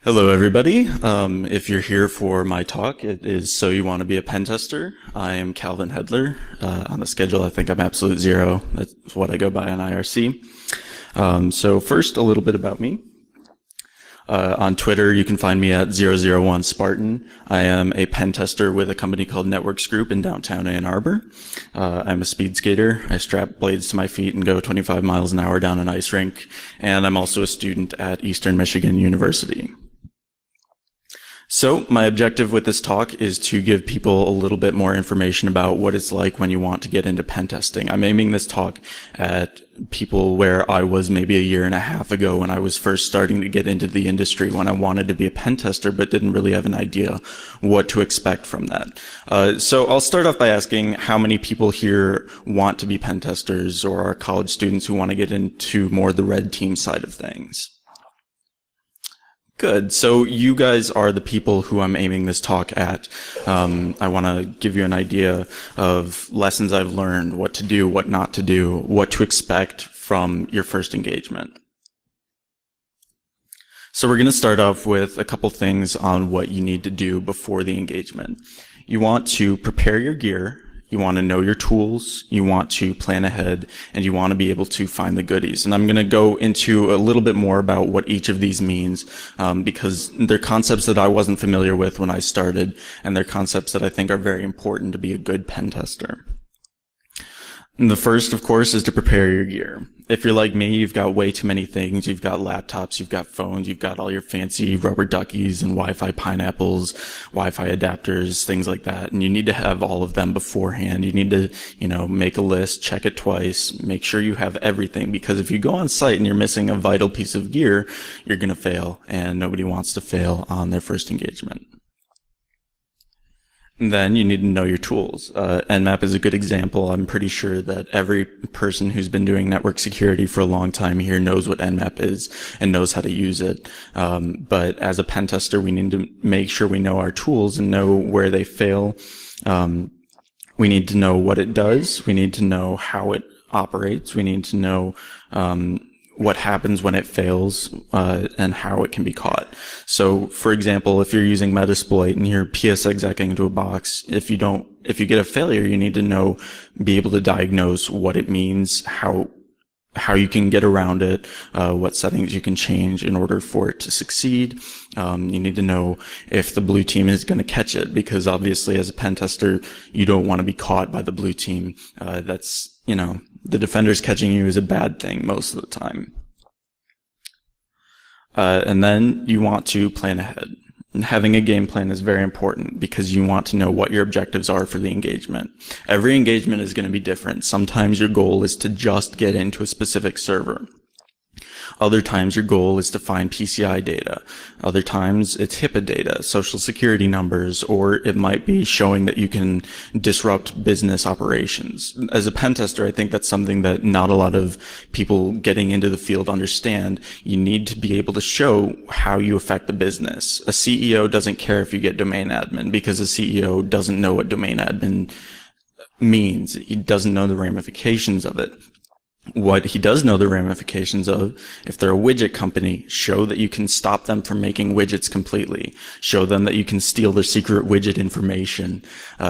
Hello, everybody. If you're here for my talk, it is So You Want to Be a Pentester. I am Calvin Hedler. On the schedule, I think I'm Absolute0. That's what I go by on IRC. So first, a little bit about me. On Twitter, you can find me at 001Spartan. I am a pen tester with a company called Networks Group in downtown Ann Arbor. I'm a speed skater. I strap blades to my feet and go 25 miles an hour down an ice rink. And I'm also a student at Eastern Michigan University. So my objective with this talk is to give people a little bit more information about what it's like when you want to get into pen testing. I'm aiming this talk at people where I was maybe a year and a half ago when I was first starting to get into the industry, when I wanted to be a pen tester but didn't really have an idea what to expect from that. So I'll start off by asking how many people here want to be pen testers or are college students who want to get into more the red team side of things. Good. So you guys are the people who I'm aiming this talk at. I want to give you an idea of lessons I've learned, what to do, what not to do, what to expect from your first engagement. So we're going to start off with a couple things on what you need to do before the engagement. You want to prepare your gear. You want to know your tools, you want to plan ahead, and you want to be able to find the goodies. And I'm going to go into a little bit more about what each of these means, because they're concepts that I wasn't familiar with when I started, and they're concepts that I think are very important to be a good pen tester. And the first, of course, is to prepare your gear. If you're like me, you've got way too many things. You've got laptops, you've got phones, you've got all your fancy rubber duckies and Wi-Fi pineapples, Wi-Fi adapters, things like that. And you need to have all of them beforehand. You need to, make a list, check it twice, make sure you have everything. Because if you go on site and you're missing a vital piece of gear, you're going to fail. And nobody wants to fail on their first engagement. Then you need to know your tools. Nmap is a good example. I'm pretty sure that every person who's been doing network security for a long time here knows what Nmap is and knows how to use it. But as a pen tester, we need to make sure we know our tools and know where they fail. We need to know what it does. We need to know how it operates. We need to know what happens when it fails, and how it can be caught. So, for example, if you're using Metasploit and you're PSExecing into a box, if you get a failure, you need to be able to diagnose what it means, how you can get around it, what settings you can change in order for it to succeed. You need to know if the blue team is going to catch it, because obviously as a pen tester, you don't want to be caught by the blue team. The defenders catching you is a bad thing most of the time. And then you want to plan ahead. And having a game plan is very important because you want to know what your objectives are for the engagement. Every engagement is going to be different. Sometimes your goal is to just get into a specific server. Other times your goal is to find PCI data. Other times it's HIPAA data, social security numbers, or it might be showing that you can disrupt business operations. As a pen tester, I think that's something that not a lot of people getting into the field understand. You need to be able to show how you affect the business. A CEO doesn't care if you get domain admin because a CEO doesn't know what domain admin means. He doesn't know the ramifications of it. What he does know the ramifications of, if they're a widget company, show that you can stop them from making widgets completely. Show them that you can steal their secret widget information.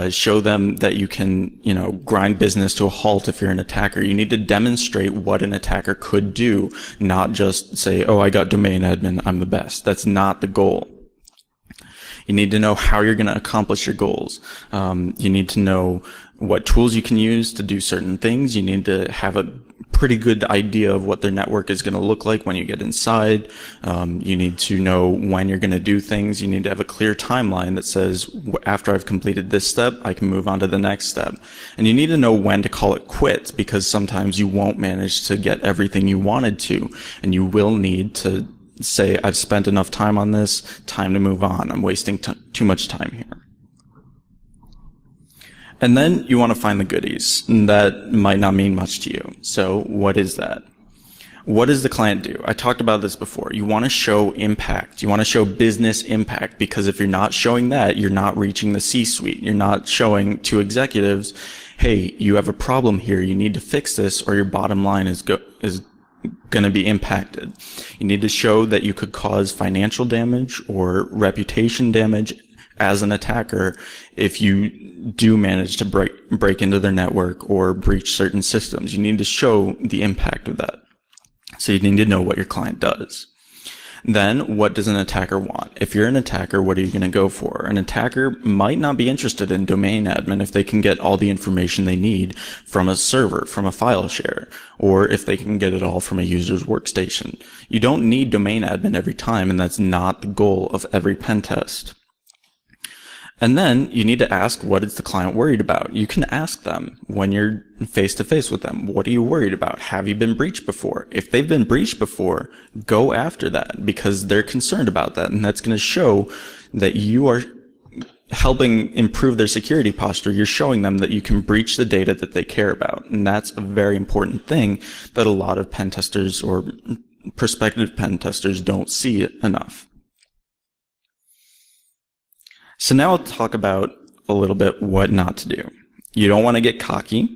Show them that you can, grind business to a halt if you're an attacker. You need to demonstrate what an attacker could do, not just say, oh, I got domain admin, I'm the best. That's not the goal. You need to know how you're going to accomplish your goals. You need to know what tools you can use to do certain things. You need to have a pretty good idea of what their network is going to look like when you get inside. You need to know when you're going to do things. You need to have a clear timeline that says, after I've completed this step, I can move on to the next step. And you need to know when to call it quits, because sometimes you won't manage to get everything you wanted to, and you will need to say, I've spent enough time on this, time to move on. I'm wasting too much time here. And then you want to find the goodies. And that might not mean much to you. So what is that? What does the client do? I talked about this before. You want to show impact. You want to show business impact, because if you're not showing that, you're not reaching the C-suite. You're not showing to executives, hey, you have a problem here. You need to fix this or your bottom line is going to be impacted. You need to show that you could cause financial damage or reputation damage as an attacker if you do manage to break into their network or breach certain systems. You need to show the impact of that. So you need to know what your client does. Then, what does an attacker want? If you're an attacker, what are you going to go for? An attacker might not be interested in domain admin if they can get all the information they need from a server, from a file share, or if they can get it all from a user's workstation. You don't need domain admin every time, and that's not the goal of every pen test. And then you need to ask, what is the client worried about? You can ask them when you're face to face with them. What are you worried about? Have you been breached before? If they've been breached before, go after that because they're concerned about that. And that's going to show that you are helping improve their security posture. You're showing them that you can breach the data that they care about. And that's a very important thing that a lot of pen testers or prospective pen testers don't see enough. So now I'll talk about a little bit what not to do. You don't want to get cocky.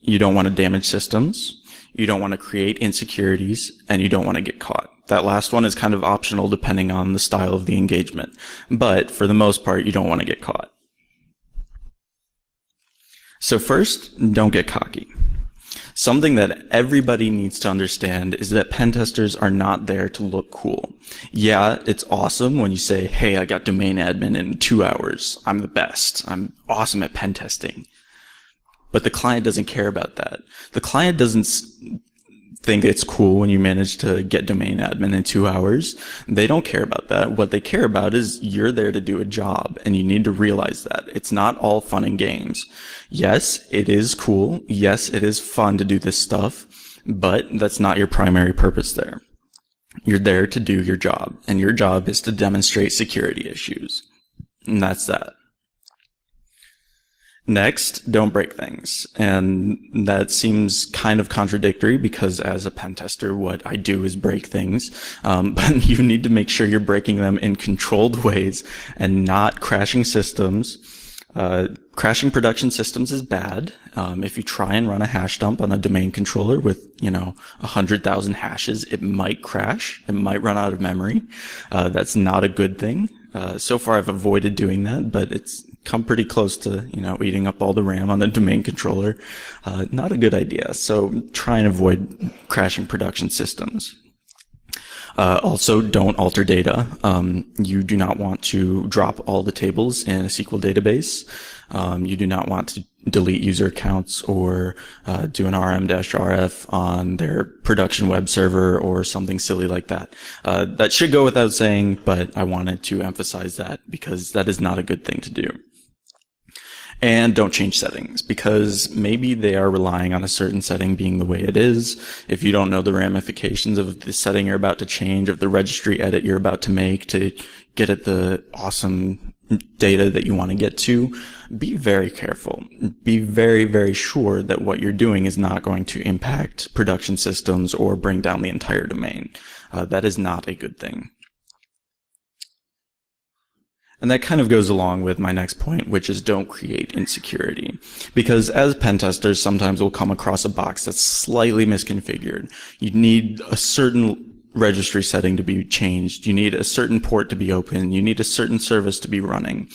You don't want to damage systems. You don't want to create insecurities, and you don't want to get caught. That last one is kind of optional depending on the style of the engagement. But for the most part, you don't want to get caught. So first, don't get cocky. Something that everybody needs to understand is that pen testers are not there to look cool. Yeah, it's awesome when you say, hey, I got domain admin in 2 hours. I'm the best. I'm awesome at pen testing. But the client doesn't care about that. The client doesn't think it's cool when you manage to get domain admin in 2 hours. They don't care about that. What they care about is you're there to do a job, and you need to realize that. It's not all fun and games. Yes, it is cool. Yes, it is fun to do this stuff, but that's not your primary purpose there. You're there to do your job, and your job is to demonstrate security issues. And that's that. Next, don't break things. And that seems kind of contradictory because as a pen tester, what I do is break things. But you need to make sure you're breaking them in controlled ways and not crashing systems. Crashing production systems is bad. If you try and run a hash dump on a domain controller with, 100,000 hashes, it might crash. It might run out of memory. That's not a good thing. So far I've avoided doing that, but it's come pretty close to, eating up all the RAM on the domain controller. Not a good idea. So try and avoid crashing production systems. Also, don't alter data. You do not want to drop all the tables in a SQL database. You do not want to delete user accounts or do an RM-RF on their production web server or something silly like that. That should go without saying, but I wanted to emphasize that because that is not a good thing to do. And don't change settings because maybe they are relying on a certain setting being the way it is. If you don't know the ramifications of the setting you're about to change, of the registry edit you're about to make to get at the awesome data that you want to get to, be very careful. Be very, very sure that what you're doing is not going to impact production systems or bring down the entire domain. That is not a good thing. And that kind of goes along with my next point, which is don't create insecurity. Because as pen testers, sometimes we'll come across a box that's slightly misconfigured. You need a certain registry setting to be changed. You need a certain port to be open. You need a certain service to be running.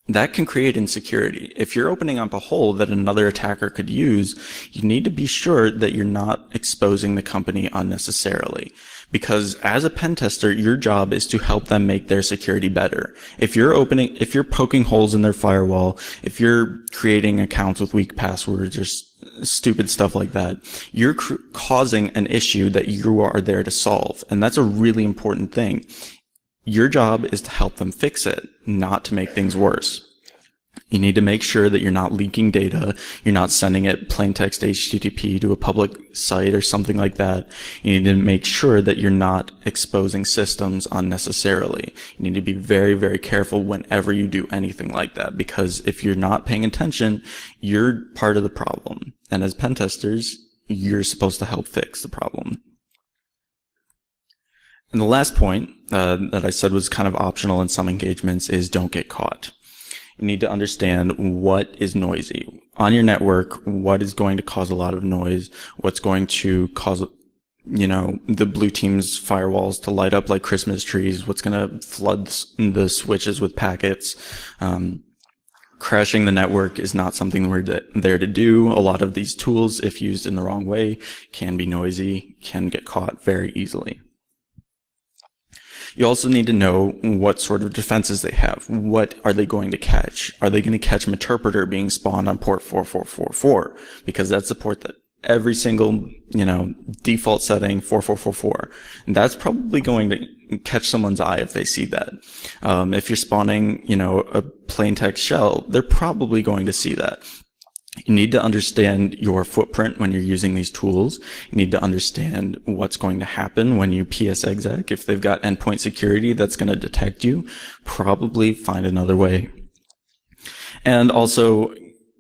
That can create insecurity. If you're opening up a hole that another attacker could use, you need to be sure that you're not exposing the company unnecessarily. Because as a pen tester, your job is to help them make their security better. If you're poking holes in their firewall, if you're creating accounts with weak passwords or stupid stuff like that, you're causing an issue that you are there to solve. And that's a really important thing. Your job is to help them fix it, not to make things worse. You need to make sure that you're not leaking data, you're not sending it plain text HTTP to a public site or something like that. You need to make sure that you're not exposing systems unnecessarily. You need to be very, very careful whenever you do anything like that, because if you're not paying attention, you're part of the problem. And as pen testers, you're supposed to help fix the problem. And the last point that I said was kind of optional in some engagements is don't get caught. You need to understand what is noisy. On your network, what is going to cause a lot of noise, what's going to cause the blue team's firewalls to light up like Christmas trees, what's going to flood the switches with packets. Crashing the network is not something we're there to do. A lot of these tools, if used in the wrong way, can be noisy, can get caught very easily. You also need to know what sort of defenses they have. What are they going to catch? Are they going to catch Meterpreter being spawned on port 4444? Because that's the port that every single, default setting 4444. And that's probably going to catch someone's eye if they see that. If you're spawning, a plain text shell, they're probably going to see that. You need to understand your footprint when you're using these tools. You need to understand what's going to happen when you ps-exec. If they've got endpoint security that's going to detect you, probably find another way. And also,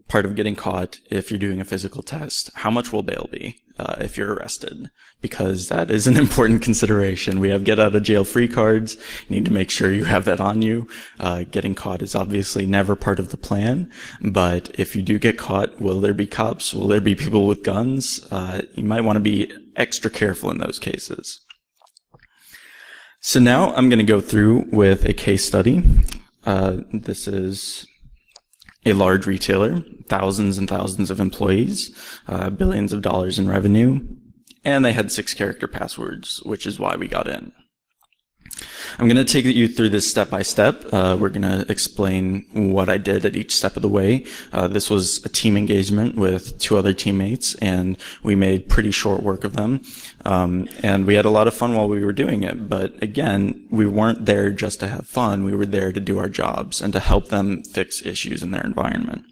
part of getting caught, if you're doing a physical test, how much will bail be if you're arrested? Because that is an important consideration. We have get out of jail free cards. You need to make sure you have that on you. Getting caught is obviously never part of the plan, but if you do get caught, will there be cops? Will there be people with guns? You might want to be extra careful in those cases. So now I'm going to go through with a case study. This is a large retailer, thousands and thousands of employees, billions of dollars in revenue, and they had 6-character passwords, which is why we got in. I'm going to take you through this step by step. We're going to explain what I did at each step of the way. This was a team engagement with 2 other teammates, and we made pretty short work of them. And we had a lot of fun while we were doing it. But again, we weren't there just to have fun. We were there to do our jobs and to help them fix issues in their environment.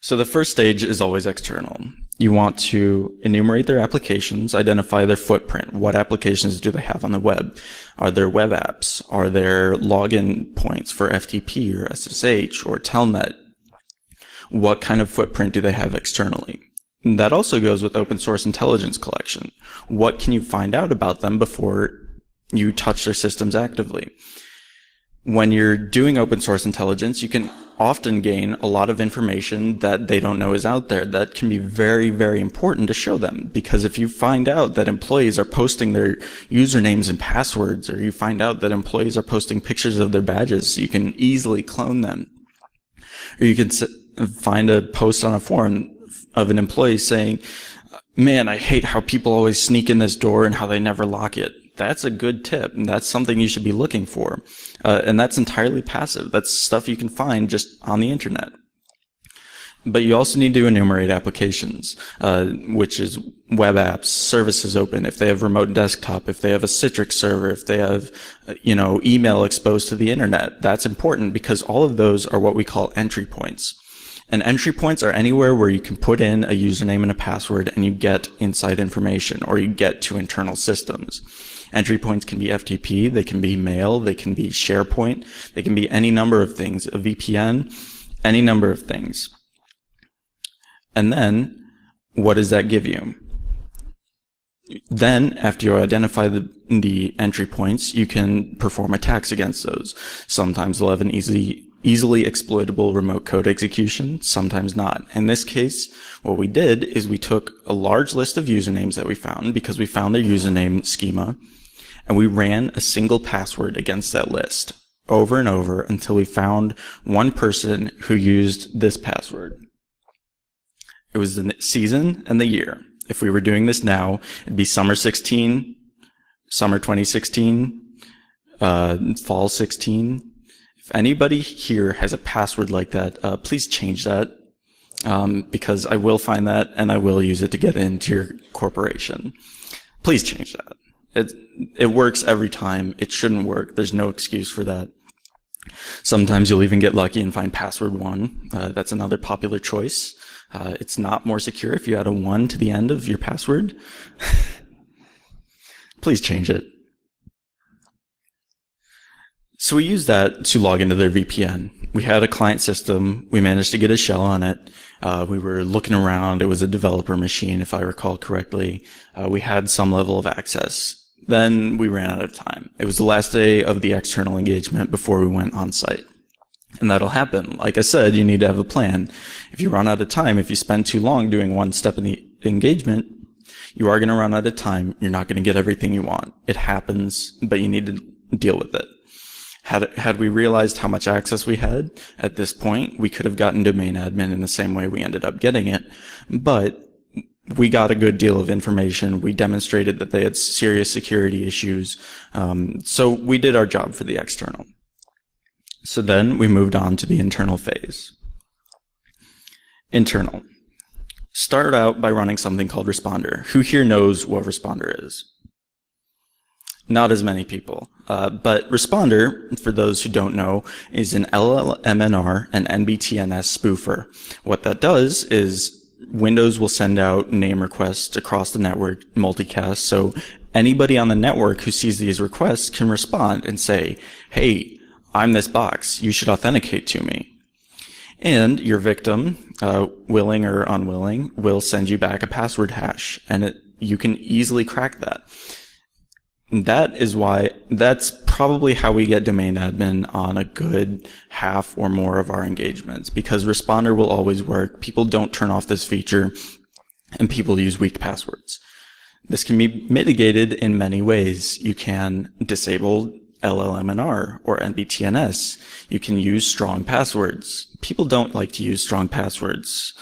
So the first stage is always external. You want to enumerate their applications, identify their footprint. What applications do they have on the web? Are there web apps? Are there login points for FTP or SSH or Telnet? What kind of footprint do they have externally? And that also goes with open source intelligence collection. What can you find out about them before you touch their systems actively? When you're doing open source intelligence, you can often gain a lot of information that they don't know is out there. That can be very, very important to show them, because if you find out that employees are posting their usernames and passwords, or you find out that employees are posting pictures of their badges, you can easily clone them. Or you can find a post on a forum of an employee saying, "Man, I hate how people always sneak in this door and how they never lock it." That's a good tip, and that's something you should be looking for. And that's entirely passive. That's stuff you can find just on the internet. But you also need to enumerate applications, which is web apps, services open, if they have remote desktop, if they have a Citrix server, if they have, email exposed to the internet. That's important because all of those are what we call entry points. And entry points are anywhere where you can put in a username and a password and you get inside information, or you get to internal systems. Entry points can be FTP, they can be mail, they can be SharePoint, they can be any number of things, a VPN, any number of things. And then, what does that give you? Then, after you identify the entry points, you can perform attacks against those. Sometimes they'll have an easily exploitable remote code execution, sometimes not. In this case, what we did is we took a large list of usernames that we found, because we found their username schema, and we ran a single password against that list over and over until we found one person who used this password. It was the season and the year. If we were doing this now, it'd be summer 16, summer 2016, fall 16. If anybody here has a password like that, please change that, because I will find that and I will use it to get into your corporation. Please change that. It works every time. It shouldn't work. There's no excuse for that. Sometimes you'll even get lucky and find password 1. That's another popular choice. It's not more secure if you add a 1 to the end of your password. Please change it. So we used that to log into their VPN. We had a client system. We managed to get a shell on it. We were looking around. It was a developer machine, if I recall correctly. We had some level of access. Then we ran out of time. It was the last day of the external engagement before we went on site. And that'll happen. Like I said, you need to have a plan. If you run out of time, if you spend too long doing one step in the engagement, You are going to run out of time. You're not going to get everything you want. It happens, but you need to deal with it. Had we realized how much access we had at this point, we could have gotten domain admin in the same way we ended up getting it. But we got a good deal of information. We demonstrated that they had serious security issues. So we did our job for the external. So then we moved on to the internal phase. Internal. Started out by running something called Responder. Who here knows what Responder is? Not as many people. But Responder, for those who don't know, is an LLMNR and NBTNS spoofer. What that does is Windows will send out name requests across the network, multicast, so anybody on the network who sees these requests can respond and say, hey, I'm this box, you should authenticate to me. And your victim, willing or unwilling, will send you back a password hash, and you can easily crack that. That's probably how we get domain admin on a good half or more of our engagements, because Responder will always work. People don't turn off this feature, and people use weak passwords. This can be mitigated in many ways. You can disable LLMNR or NBTNS. You can use strong passwords. People don't like to use strong passwords.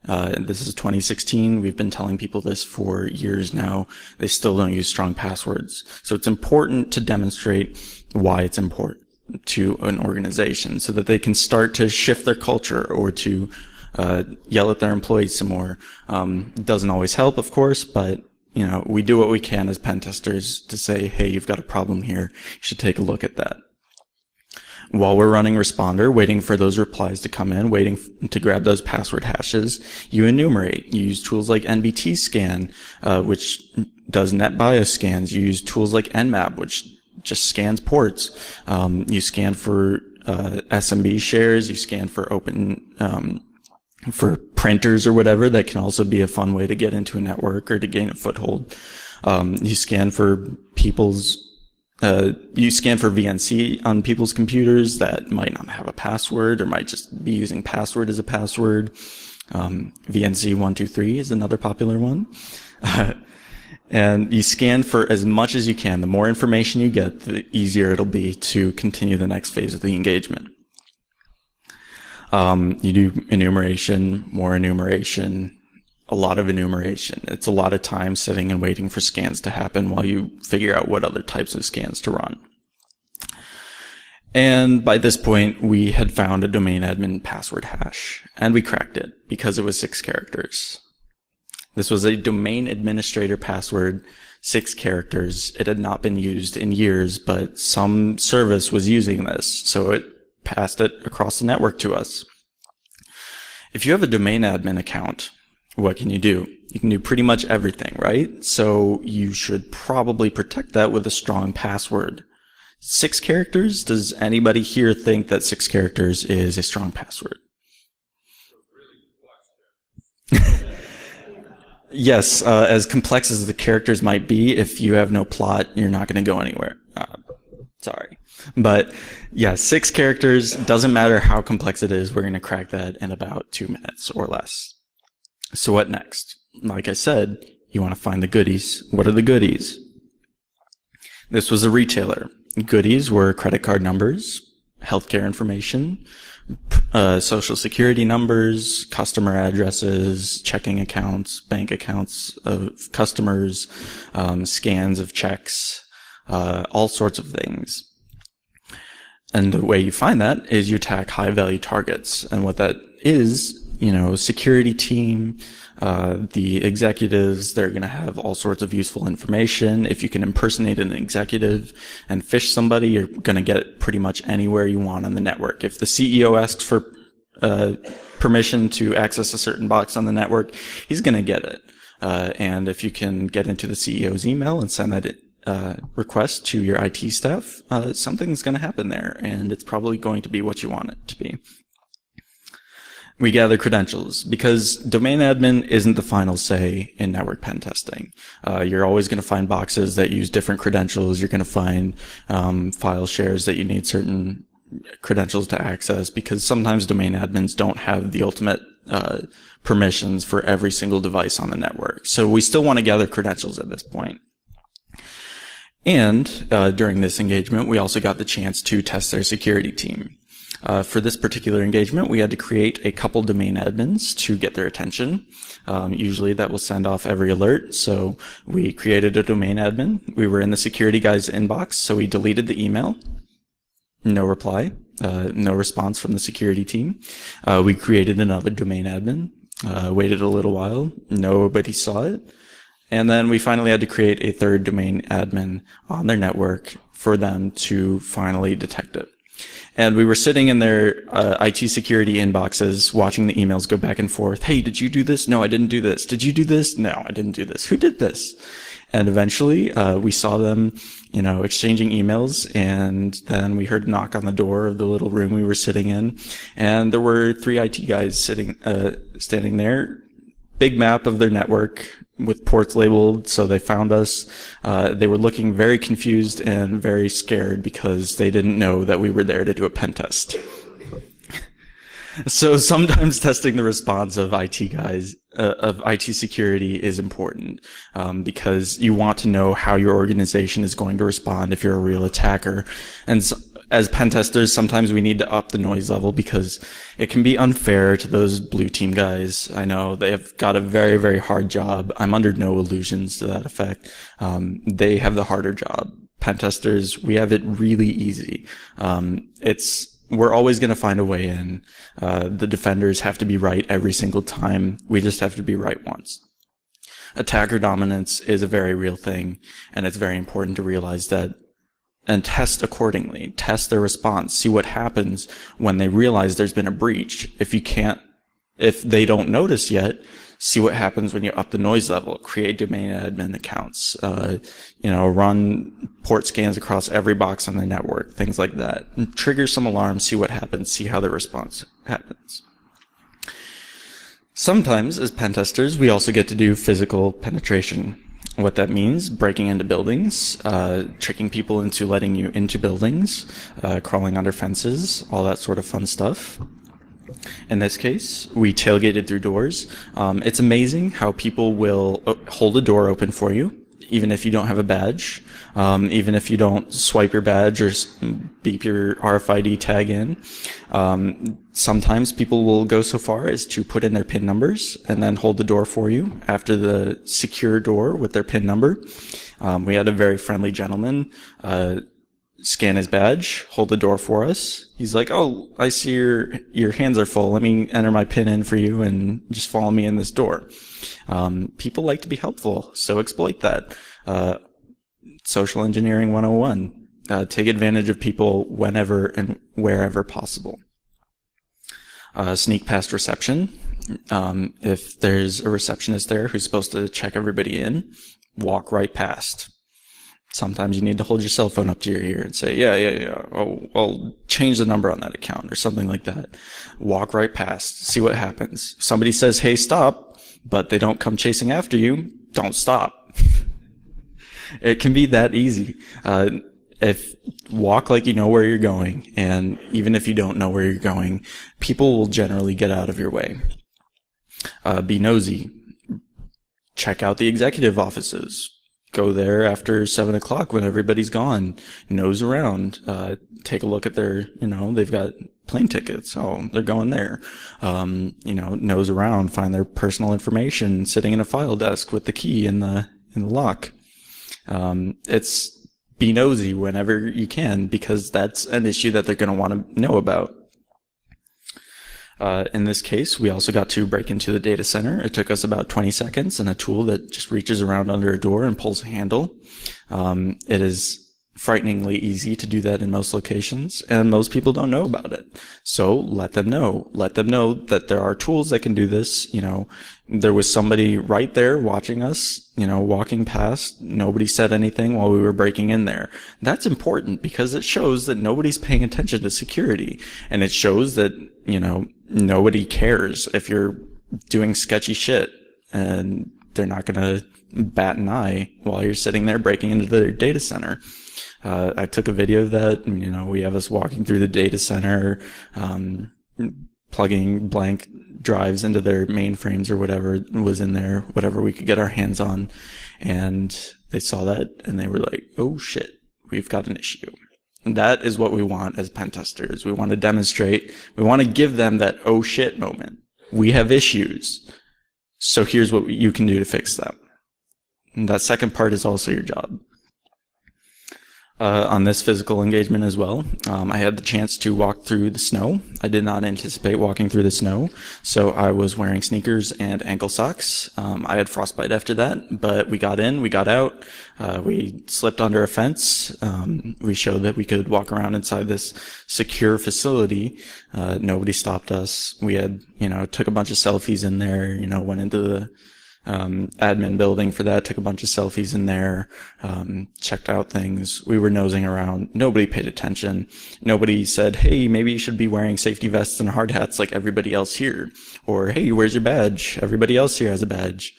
This is 2016. We've been telling people this for years now. They still don't use strong passwords. So it's important to demonstrate why it's important to an organization so that they can start to shift their culture or to yell at their employees some more. It doesn't always help, of course, but we do what we can as pen testers to say, hey, you've got a problem here. You should take a look at that. While we're running Responder, waiting for those replies to come in, waiting to grab those password hashes, you enumerate. You use tools like NBT scan, which does NetBIOS scans. You use tools like Nmap, which just scans ports. You scan for SMB shares. You scan for open for printers or whatever. That can also be a fun way to get into a network or to gain a foothold. You scan for you scan for VNC on people's computers that might not have a password or might just be using password as a password. VNC123 is another popular one. And you scan for as much as you can. The more information you get, the easier it'll be to continue the next phase of the engagement. You do enumeration, more enumeration, a lot of enumeration. It's a lot of time sitting and waiting for scans to happen while you figure out what other types of scans to run. And by this point, we had found a domain admin password hash, and we cracked it because it was 6 characters. This was a domain administrator password, 6 characters. It had not been used in years, but some service was using this, so it passed it across the network to us. If you have a domain admin account, what can you do? You can do pretty much everything, right? So you should probably protect that with a strong password. 6 characters? Does anybody here think that 6 characters is a strong password? Yes, as complex as the characters might be, if you have no plot, you're not going to go anywhere. Sorry. But yeah, 6 characters, doesn't matter how complex it is, we're going to crack that in about 2 minutes or less. So what next? Like I said, you want to find the goodies. What are the goodies? This was a retailer. Goodies were credit card numbers, healthcare information, social security numbers, customer addresses, checking accounts, bank accounts of customers, scans of checks, all sorts of things. And the way you find that is you attack high-value targets. And what that is, security team, the executives, they're going to have all sorts of useful information. If you can impersonate an executive and phish somebody, you're going to get it pretty much anywhere you want on the network. If the CEO asks for permission to access a certain box on the network, he's going to get it. And if you can get into the CEO's email and send that request to your IT staff, something's going to happen there, and it's probably going to be what you want it to be. We gather credentials because domain admin isn't the final say in network pen testing. You're always going to find boxes that use different credentials. You're going to find file shares that you need certain credentials to access, because sometimes domain admins don't have the ultimate permissions for every single device on the network. So we still want to gather credentials at this point. And during this engagement, we also got the chance to test their security team. For this particular engagement, we had to create a couple domain admins to get their attention. Usually that will send off every alert. So we created a domain admin. We were in the security guy's inbox, so we deleted the email. No reply, no response from the security team. We created another domain admin, waited a little while, nobody saw it. And then we finally had to create a third domain admin on their network for them to finally detect it. And we were sitting in their IT security inboxes, watching the emails go back and forth. Hey, did you do this? No, I didn't do this. Did you do this? No, I didn't do this. Who did this? And eventually, we saw them, exchanging emails, and then we heard a knock on the door of the little room we were sitting in, and there were 3 IT guys standing there. Big map of their network with ports labeled, so they found us. They were looking very confused and very scared because they didn't know that we were there to do a pen test. So sometimes testing the response of IT guys, of IT security is important, because you want to know how your organization is going to respond if you're a real attacker. And so, as pen testers, sometimes we need to up the noise level because it can be unfair to those blue team guys. I know they have got a very, very hard job. I'm under no illusions to that effect. They have the harder job. Pen testers, we have it really easy. We're always going to find a way in. The defenders have to be right every single time. We just have to be right once. Attacker dominance is a very real thing, and it's very important to realize that and test accordingly. Test their response. See what happens when they realize there's been a breach. If they don't notice yet, see what happens when you up the noise level. Create domain admin accounts. Run port scans across every box on the network. Things like that. And trigger some alarms. See what happens. See how the response happens. Sometimes, as pen testers, we also get to do physical penetration. What that means, breaking into buildings, tricking people into letting you into buildings, crawling under fences, all that sort of fun stuff. In this case, we tailgated through doors. It's amazing how people will hold a door open for you, even if you don't have a badge, even if you don't swipe your badge or beep your RFID tag in. Sometimes people will go so far as to put in their PIN numbers and then hold the door for you after the secure door with their PIN number. We had a very friendly gentleman scan his badge, hold the door for us. He's like, "Oh, I see your hands are full. Let me enter my PIN in for you and just follow me in this door." People like to be helpful, so exploit that. Social engineering 101. Take advantage of people whenever and wherever possible. Sneak past reception. If there's a receptionist there who's supposed to check everybody in, walk right past. Sometimes you need to hold your cell phone up to your ear and say, yeah. I'll change the number on that account or something like that. Walk right past. See what happens. If somebody says, "Hey, stop," but they don't come chasing after you, don't stop. It can be that easy. Walk like you know where you're going, and even if you don't know where you're going, people will generally get out of your way. Be nosy. Check out the executive offices. Go there after 7 o'clock when everybody's gone. Nose around. Take a look at their, they've got plane tickets. Oh, they're going there. Nose around. Find their personal information sitting in a file desk with the key in the lock. Be nosy whenever you can, because that's an issue that they're going to want to know about. In this case, we also got to break into the data center. It took us about 20 seconds and a tool that just reaches around under a door and pulls a handle. It is frighteningly easy to do that in most locations, and most people don't know about it. So let them know. Let them know that there are tools that can do this. There was somebody right there watching us, walking past. Nobody said anything while we were breaking in there. That's important because it shows that nobody's paying attention to security, and it shows that, nobody cares if you're doing sketchy shit, and they're not going to bat an eye while you're sitting there breaking into their data center. I took a video of that, we have us walking through the data center, plugging blank drives into their mainframes or whatever was in there, whatever we could get our hands on. And they saw that and they were like, oh shit, we've got an issue. And that is what we want as pen testers. We want to demonstrate, we want to give them that oh shit moment. We have issues. So here's what you can do to fix them. And that second part is also your job. On this physical engagement as well, I had the chance to walk through the snow. I did not anticipate walking through the snow, so I was wearing sneakers and ankle socks. I had frostbite after that, but we got in, we got out, we slipped under a fence. We showed that we could walk around inside this secure facility. Nobody stopped us. We had, took a bunch of selfies in there, went into the admin building for that, took a bunch of selfies in there, checked out things. We were nosing around. Nobody paid attention. Nobody said, hey, maybe you should be wearing safety vests and hard hats like everybody else here. Or, hey, where's your badge? Everybody else here has a badge.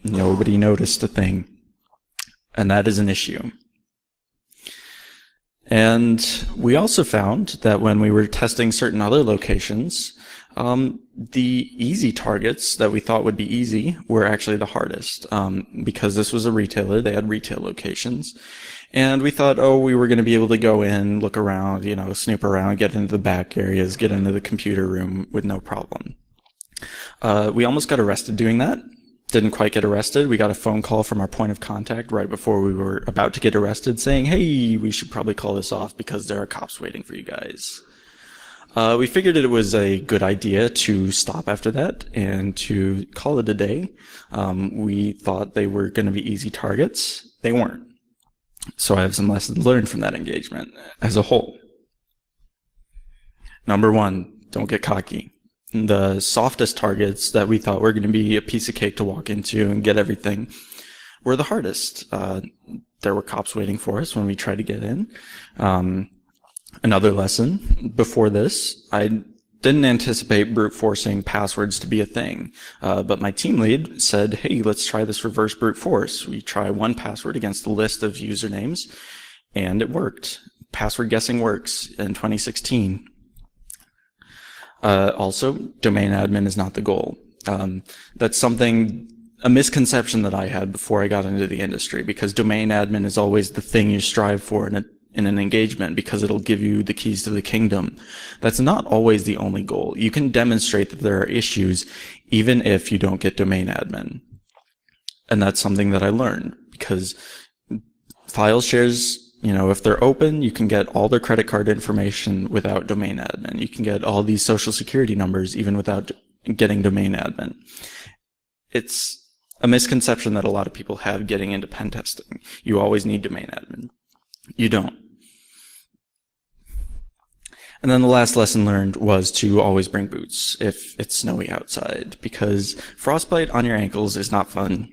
Nobody noticed a thing. And that is an issue. And we also found that when we were testing certain other locations, the easy targets that we thought would be easy were actually the hardest, because this was a retailer. They had retail locations. And we thought, we were going to be able to go in, look around, snoop around, get into the back areas, get into the computer room with no problem. We almost got arrested doing that. Didn't quite get arrested. We got a phone call from our point of contact right before we were about to get arrested saying, hey, we should probably call this off because there are cops waiting for you guys. We figured it was a good idea to stop after that and to call it a day. We thought they were going to be easy targets. They weren't. So I have some lessons learned from that engagement as a whole. Number one, don't get cocky. The softest targets that we thought were going to be a piece of cake to walk into and get everything were the hardest. There were cops waiting for us when we tried to get in. Another lesson before this, I didn't anticipate brute forcing passwords to be a thing, but my team lead said, hey, let's try this reverse brute force. We try one password against a list of usernames, and it worked. Password guessing works in 2016. Also, domain admin is not the goal. That's a misconception that I had before I got into the industry, because domain admin is always the thing you strive for in an engagement because it'll give you the keys to the kingdom. That's not always the only goal. You can demonstrate that there are issues even if you don't get domain admin. And that's something that I learned, because file shares, if they're open, you can get all their credit card information without domain admin. You can get all these social security numbers even without getting domain admin. It's a misconception that a lot of people have getting into pen testing. You always need domain admin. You don't. And then the last lesson learned was to always bring boots if it's snowy outside, because frostbite on your ankles is not fun.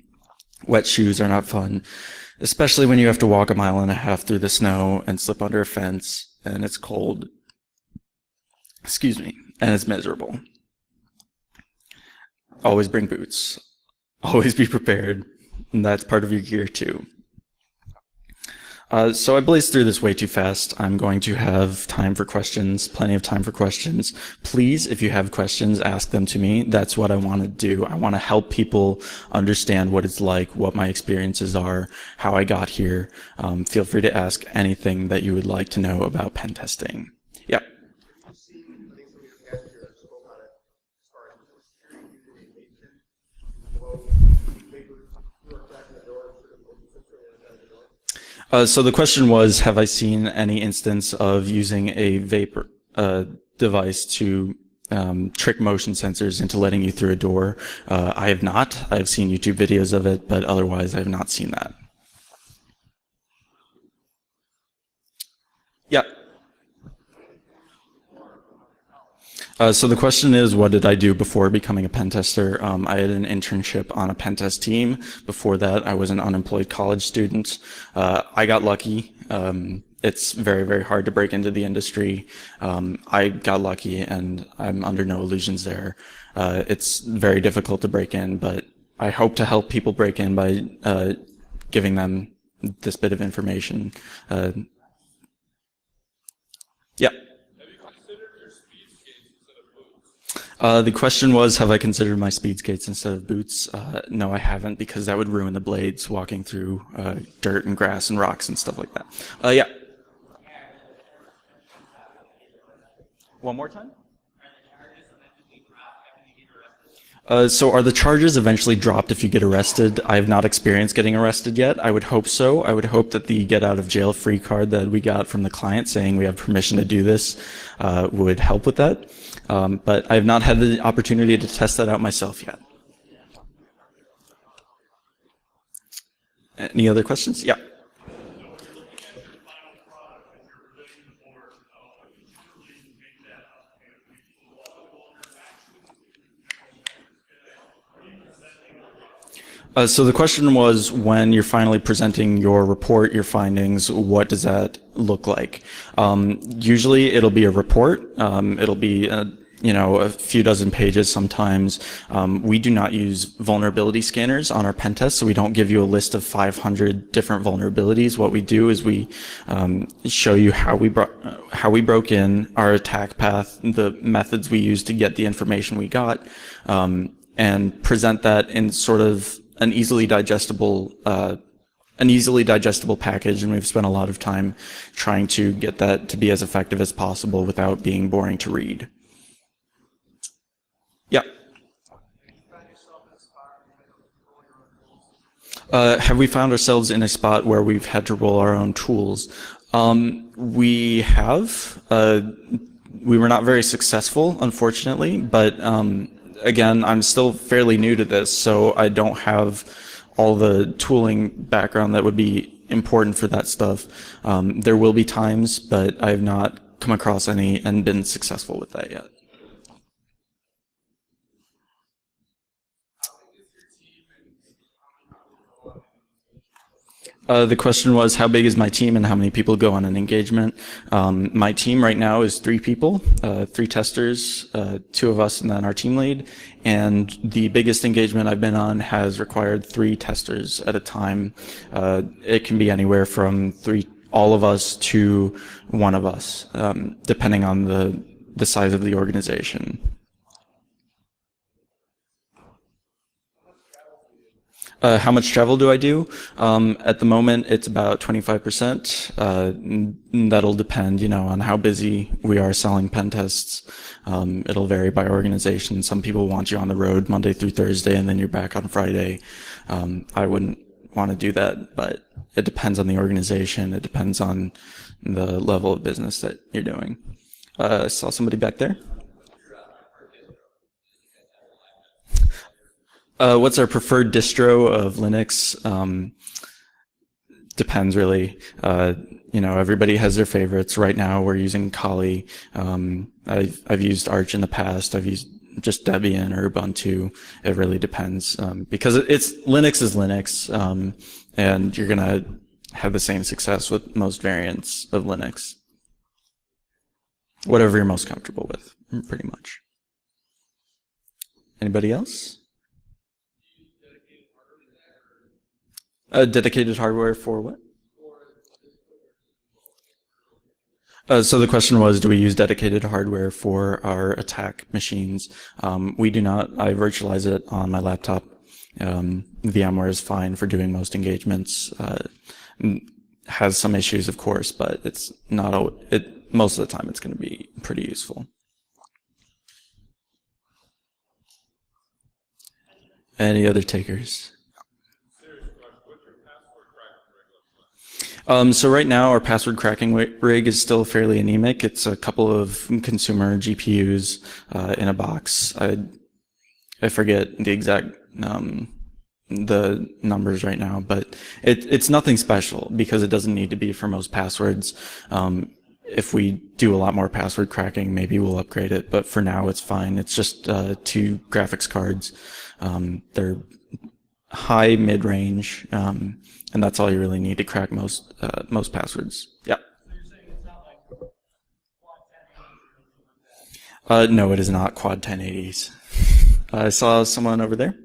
Wet shoes are not fun, especially when you have to walk 1.5 miles through the snow and slip under a fence and it's cold. And it's miserable. Always bring boots. Always be prepared. And that's part of your gear too. So I blazed through this way too fast. I'm going to have time for questions, plenty of time for questions. Please, if you have questions, ask them to me. That's what I want to do. I want to help people understand what it's like, what my experiences are, how I got here. Feel free to ask anything that you would like to know about pen testing. Yeah. So the question was, have I seen any instance of using a vapor device to trick motion sensors into letting you through a door? I have not. I've seen YouTube videos of it, but otherwise I have not seen that. Yeah. So the question is, what did I do before becoming a pen tester? I had an internship on a pen test team. Before that, I was an unemployed college student. I got lucky. It's very, very hard to break into the industry. I got lucky, and I'm under no illusions there. It's very difficult to break in, but I hope to help people break in by giving them this bit of information. Yeah. The question was, have I considered my speed skates instead of boots? No, I haven't, because that would ruin the blades walking through dirt and grass and rocks and stuff like that. Yeah. One more time? So are the charges eventually dropped if you get arrested? I have not experienced getting arrested yet. I would hope so. I would hope that the get out of jail free card that we got from the client saying we have permission to do this would help with that. But I have not had the opportunity to test that out myself yet. Any other questions? Yeah. So the question was, when you're finally presenting your report, your findings, what does that look like? Usually it'll be a report. It'll be a few dozen pages sometimes. We do not use vulnerability scanners on our pen test, so we don't give you a list of 500 different vulnerabilities. What we do is we show you how we broke in, our attack path, the methods we used to get the information we got, and present that in sort of an easily digestible package, and we've spent a lot of time trying to get that to be as effective as possible without being boring to read. Yeah. Have we found ourselves in a spot where we've had to roll our own tools? We have. We were not very successful, unfortunately, but again, I'm still fairly new to this, so I don't have all the tooling background that would be important for that stuff. There will be times, but I have not come across any and been successful with that yet. The question was, how big is my team and how many people go on an engagement? My team right now is 3 people, 3 testers, 2 of us, and then our team lead. And the biggest engagement I've been on has required 3 testers at a time. It can be anywhere from all of us to 1 of us, depending on the size of the organization. How much travel do I do? At the moment, it's about 25%. That'll depend, on how busy we are selling pen tests. It'll vary by organization. Some people want you on the road Monday through Thursday, and then you're back on Friday. I wouldn't want to do that, but it depends on the organization. It depends on the level of business that you're doing. I saw somebody back there. What's our preferred distro of Linux? Depends really. Everybody has their favorites. Right now we're using Kali. I've used Arch in the past. I've used just Debian or Ubuntu. It really depends, because Linux is Linux, and you're gonna have the same success with most variants of Linux. Whatever you're most comfortable with, pretty much. Anybody else? Dedicated hardware for what? So the question was, do we use dedicated hardware for our attack machines? We do not. I virtualize it on my laptop. VMware is fine for doing most engagements. Has some issues, of course, but it's not. Most of the time, it's going to be pretty useful. Any other takers? So right now our password cracking rig is still fairly anemic. It's a couple of consumer GPUs in a box. I forget the exact the numbers right now, but it's nothing special because it doesn't need to be for most passwords. If we do a lot more password cracking, maybe we'll upgrade it, but for now it's fine. It's just 2 graphics cards. They're high, mid-range, and that's all you really need to crack most passwords. Yeah. So you're saying it's not like quad 1080s? No, it is not quad 1080s. I saw someone over there.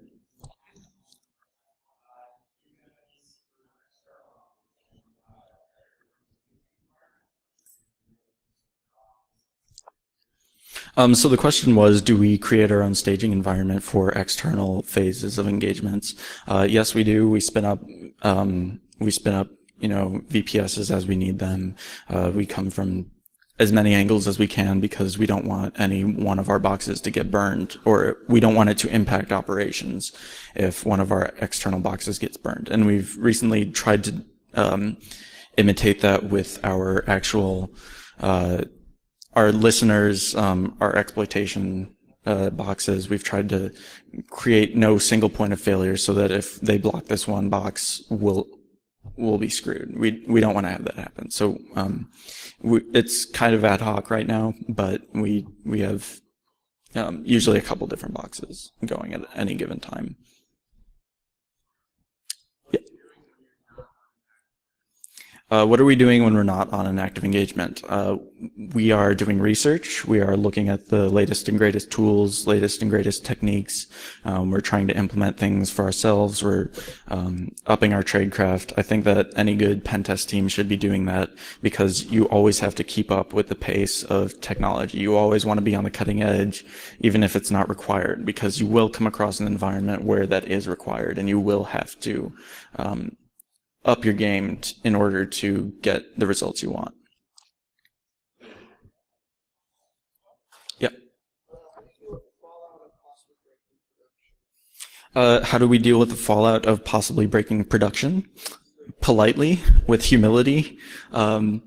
So the question was, do we create our own staging environment for external phases of engagements? Yes, we do. We spin up, VPSs as we need them. We come from as many angles as we can because we don't want any one of our boxes to get burned, or we don't want it to impact operations if one of our external boxes gets burned. And we've recently tried to imitate that with our actual our listeners, our exploitation boxes. We've tried to create no single point of failure so that if they block this one box, we'll be screwed. We don't want to have that happen. So it's kind of ad hoc right now, but we have usually a couple different boxes going at any given time. What are we doing when we're not on an active engagement? We are doing research. We are looking at the latest and greatest tools, latest and greatest techniques. We're trying to implement things for ourselves. We're upping our tradecraft. I think that any good pen test team should be doing that because you always have to keep up with the pace of technology. You always want to be on the cutting edge, even if it's not required, because you will come across an environment where that is required, and you will have to up your game in order to get the results you want. Yep. How do we deal with the fallout of possibly breaking production? Politely, with humility. Own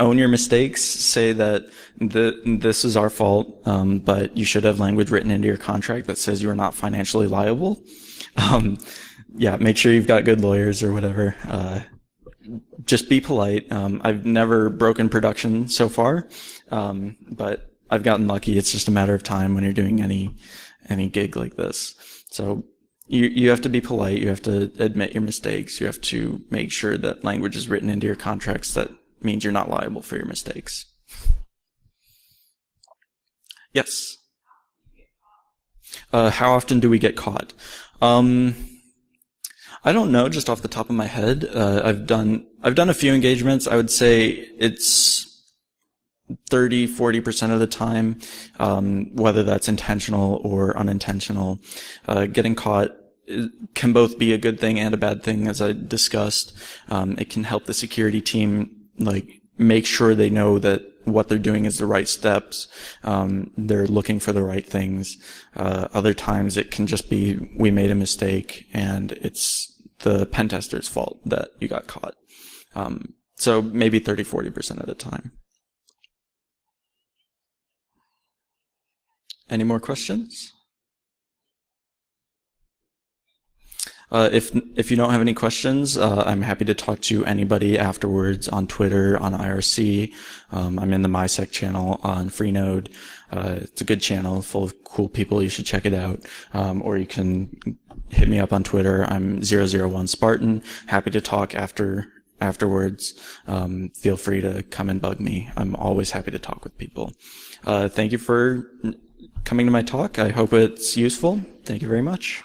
your mistakes. Say that this is our fault, but you should have language written into your contract that says you are not financially liable. Yeah, make sure you've got good lawyers or whatever. Just be polite. I've never broken production so far, but I've gotten lucky. It's just a matter of time when you're doing any gig like this. So you have to be polite. You have to admit your mistakes. You have to make sure that language is written into your contracts that means you're not liable for your mistakes. Yes. How often do we get caught? I don't know, just off the top of my head. I've done a few engagements. I would say it's 30–40% of the time, whether that's intentional or unintentional. Getting caught can both be a good thing and a bad thing, as I discussed. It can help the security team make sure they know that what they're doing is the right steps. They're looking for the right things. Other times it can just be we made a mistake and it's the pen tester's fault that you got caught. So maybe 30–40% of the time. Any more questions? If you don't have any questions, I'm happy to talk to anybody afterwards on Twitter, on IRC. I'm in the MySec channel on Freenode. It's a good channel full of cool people. You should check it out. Or you can hit me up on Twitter. I'm 001Spartan. Happy to talk afterwards. Feel free to come and bug me. I'm always happy to talk with people. Thank you for coming to my talk. I hope it's useful. Thank you very much.